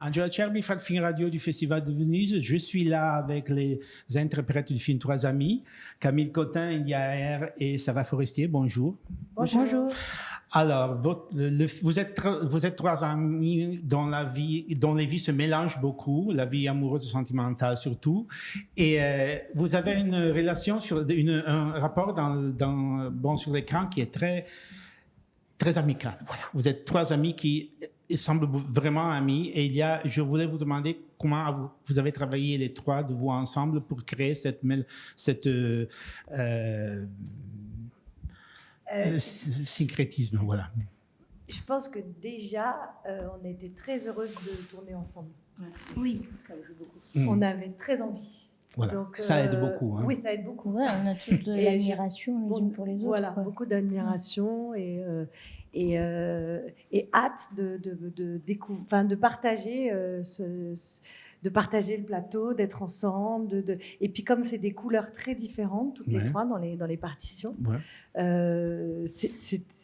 Angela Cherby, Film Radio du Festival de Venise. Je suis là avec les interprètes du film Trois Amis, Camille Cotin, India R et Sarah Forestier. Bonjour. Bonjour. Alors, vous êtes trois amis dont les vies se mélangent beaucoup, la vie amoureuse et sentimentale surtout. Et vous avez une relation, un rapport sur l'écran qui est très, très amical. Voilà. Vous êtes trois amis qui semblent vraiment amis. Et je voulais vous demander comment vous avez travaillé les trois de vous ensemble pour créer cette syncrétisme, voilà. Je pense que déjà, on était très heureuses de tourner ensemble. Ouais. Oui, ça joue beaucoup. On avait très envie. Voilà. Donc, ça aide beaucoup. Hein. Oui, ça aide beaucoup. Ouais, on a toute l'admiration les unes pour les autres. Voilà, quoi. beaucoup d'admiration et hâte de partager de partager le plateau, d'être ensemble. Et puis comme c'est des couleurs très différentes, toutes les trois dans les partitions,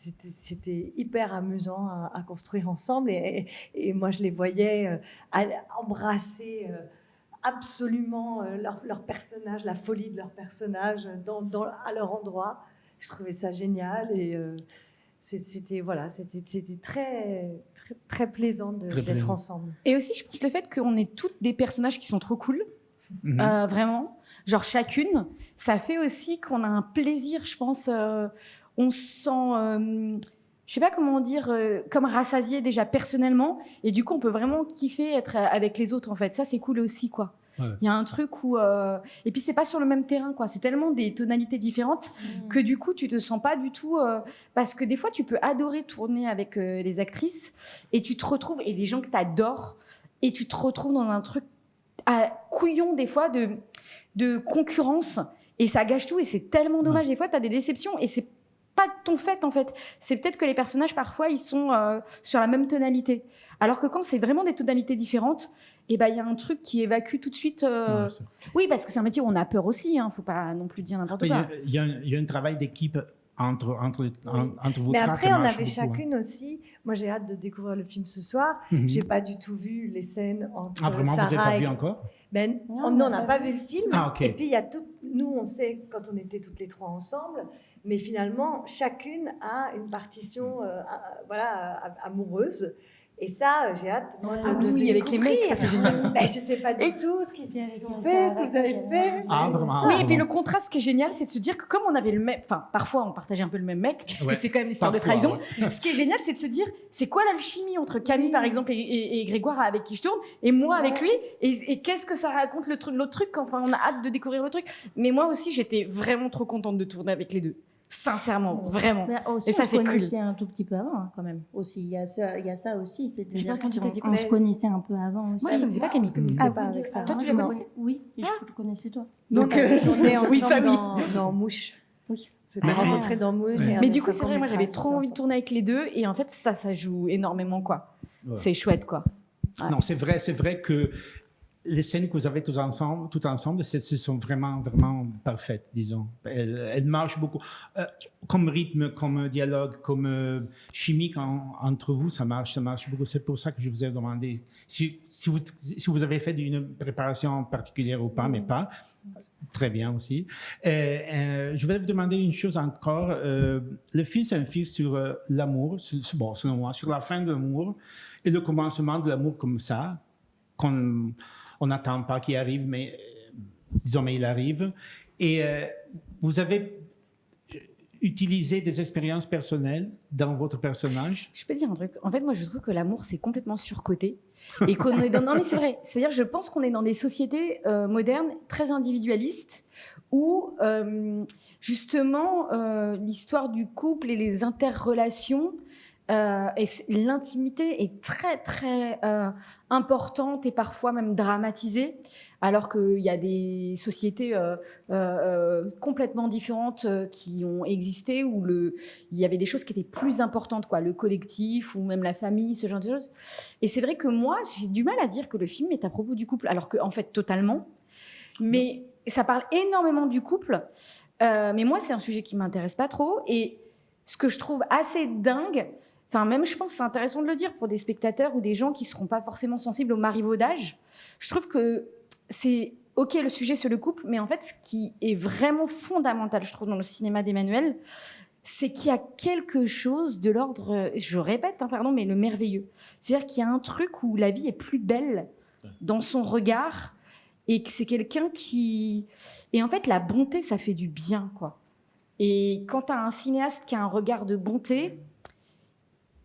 c'était hyper amusant à construire ensemble. Et moi, je les voyais embrasser absolument leur personnage, la folie de leur personnage à leur endroit. Je trouvais ça génial et... C'était très, très, très plaisant d'être ensemble. Et aussi, je pense le fait qu'on ait toutes des personnages qui sont trop cool, vraiment, genre chacune, ça fait aussi qu'on a un plaisir, je pense, on se sent, je sais pas comment dire, comme rassasié déjà personnellement, et du coup, on peut vraiment kiffer être avec les autres, en fait. Ça, c'est cool aussi, quoi. Il y a un truc où... Et puis, c'est pas sur le même terrain, quoi. C'est tellement des tonalités différentes que du coup, tu te sens pas du tout... Parce que des fois, tu peux adorer tourner avec des actrices et tu te retrouves... Et des gens que t'adores et tu te retrouves dans un truc à couillon, des fois, de concurrence. Et ça gâche tout et c'est tellement dommage. Des fois, t'as des déceptions et c'est pas de ton fait, en fait. C'est peut-être que les personnages, parfois, ils sont sur la même tonalité. Alors que quand c'est vraiment des tonalités différentes... Et ben, il y a un truc qui évacue tout de suite. Oui, parce que c'est un métier où on a peur aussi. Hein, faut pas non plus dire n'importe quoi. Il y a un travail d'équipe entre vous. Mais après, on avait chacune aussi. Moi, j'ai hâte de découvrir le film ce soir. J'ai pas du tout vu les scènes entre vraiment, Sarah vous n'avez pas vu et... encore? Ben, non, on n'a pas vu le film. Ah, okay. Et puis, il y a tout... Nous, on sait quand on était toutes les trois ensemble. Mais finalement, chacune a une partition amoureuse. Et ça, j'ai hâte oui, avec les mecs, ça c'est génial. Ben, je sais pas du tout ce qu'ils ont fait, ce que vous avez fait. Ah, vraiment. Oui, et puis le contraste qui est génial, c'est de se dire que comme on avait le même... Enfin, parfois, on partageait un peu le même mec, parce que c'est quand même l'histoire de trahison. Ouais. Ce qui est génial, c'est de se dire, c'est quoi l'alchimie entre Camille, par exemple, et Grégoire, avec qui je tourne, et moi avec lui, et qu'est-ce que ça raconte l'autre truc, enfin, on a hâte de découvrir le truc. Mais moi aussi, j'étais vraiment trop contente de tourner avec les deux. Sincèrement, vraiment. Mais aussi, et ça, on se connaissait un tout petit peu avant, hein, quand même. Aussi, il y a ça aussi. On se connaissait un peu avant aussi. Moi, je ne connaissais pas Camille. Je ne connaissais pas avec ça. Toi, tu la connaissais? Oui, je connaissais toi. Donc, on est ensemble dans Mouche. Oui. C'était rencontré dans Mouche. Mais du coup, c'est vrai, moi, j'avais trop envie de tourner avec les deux. Et en fait, ça joue énormément, quoi. Ouais. C'est chouette, quoi. Ouais. Non, c'est vrai que les scènes que vous avez toutes ensemble, ce sont vraiment, vraiment parfaites, disons. Elles marchent beaucoup. Comme rythme, comme dialogue, comme chimique entre vous, ça marche beaucoup. C'est pour ça que je vous ai demandé si vous avez fait une préparation particulière ou pas, mais pas. Très bien aussi. Je voulais vous demander une chose encore. Le film, c'est un film sur l'amour, selon moi, sur la fin de l'amour et le commencement de l'amour comme ça, on n'attend pas qu'il arrive, mais disons, mais il arrive. Et vous avez utilisé des expériences personnelles dans votre personnage? Je peux dire un truc. En fait, moi, je trouve que l'amour, c'est complètement surcoté. Et qu'on est dans... Non, mais c'est vrai. C'est-à-dire, je pense qu'on est dans des sociétés modernes très individualistes où, justement, l'histoire du couple et les interrelations et l'intimité est très, très importante et parfois même dramatisée, alors qu'il y a des sociétés complètement différentes qui ont existé, où il y avait des choses qui étaient plus importantes, quoi, le collectif ou même la famille, ce genre de choses. Et c'est vrai que moi, j'ai du mal à dire que le film est à propos du couple, alors qu'en fait, totalement. Mais ça parle énormément du couple. Mais moi, c'est un sujet qui ne m'intéresse pas trop. Et ce que je trouve assez dingue, Enfin, même, je pense que c'est intéressant de le dire pour des spectateurs ou des gens qui ne seront pas forcément sensibles au marivaudage. Je trouve que c'est OK, le sujet, c'est le couple, mais en fait, ce qui est vraiment fondamental, je trouve, dans le cinéma d'Emmanuel, c'est qu'il y a quelque chose de l'ordre, je répète, hein, pardon, mais le merveilleux. C'est-à-dire qu'il y a un truc où la vie est plus belle dans son regard et que c'est quelqu'un qui... Et en fait, la bonté, ça fait du bien, quoi. Et quand tu as un cinéaste qui a un regard de bonté,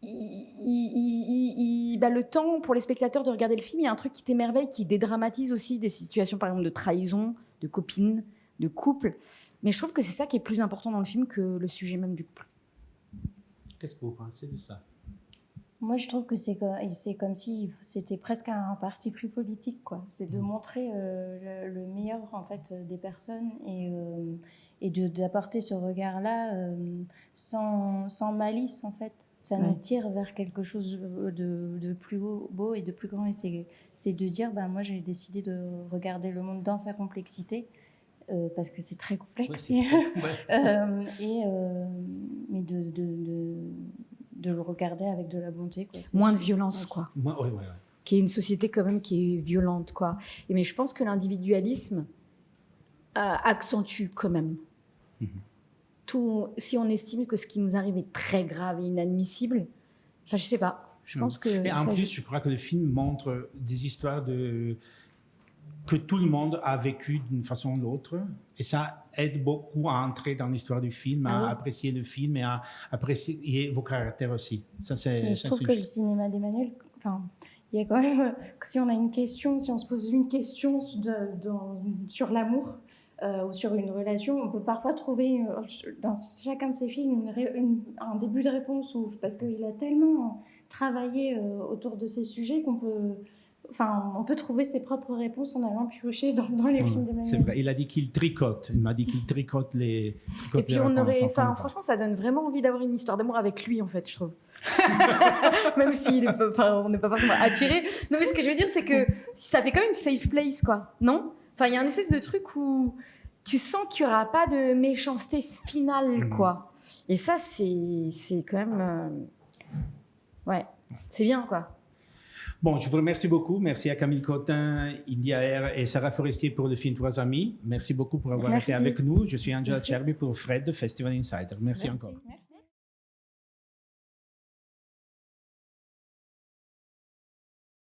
le temps pour les spectateurs de regarder le film, il y a un truc qui t'émerveille, qui dédramatise aussi des situations, par exemple, de trahison, de copine, de couple. Mais je trouve que c'est ça qui est plus important dans le film que le sujet même du couple. Qu'est-ce que vous pensez de ça? Moi, je trouve que c'est comme si c'était presque un parti pris politique, quoi. C'est de montrer le meilleur, en fait, des personnes et d'apporter ce regard-là sans malice, en fait. Ça nous tire vers quelque chose de plus beau et de plus grand. Et c'est de dire, moi, j'ai décidé de regarder le monde dans sa complexité. Parce que c'est très complexe, mais de le regarder avec de la bonté, quoi. Moins de violence, quoi. Ouais. Qui est une société quand même qui est violente, quoi. Mais je pense que l'individualisme accentue quand même. Tout, si on estime que ce qui nous arrive est très grave et inadmissible, enfin, je sais pas. Je pense que... Et en plus, je crois que le film montre des histoires que tout le monde a vécu d'une façon ou l'autre. Et ça aide beaucoup à entrer dans l'histoire du film, à apprécier le film et à apprécier vos caractères aussi. Mais je trouve que le cinéma d'Emmanuel, il y a quand même, si on a une question, si on se pose une question sur l'amour ou sur une relation, on peut parfois trouver dans chacun de ses films un début de réponse, parce qu'il a tellement travaillé autour de ces sujets qu'on peut... on peut trouver ses propres réponses en allant piocher dans les films d'Emmanuel. C'est vrai, il a dit qu'il tricote. Il m'a dit qu'il tricote les Et puis franchement, ça donne vraiment envie d'avoir une histoire d'amour avec lui, en fait, je trouve. Même si on n'est pas forcément attiré. Non, mais ce que je veux dire, c'est que ça fait quand même une safe place, quoi. Non? Enfin, il y a un espèce de truc où tu sens qu'il n'y aura pas de méchanceté finale, quoi. Et ça, c'est quand même... c'est bien, quoi. Bon, je vous remercie beaucoup. Merci à Camille Cotin, India Air et Sarah Forestier pour le film Trois Amis. Merci beaucoup pour avoir été avec nous. Je suis Angela Cherby pour Fred de Festival Insider. Merci encore. Merci.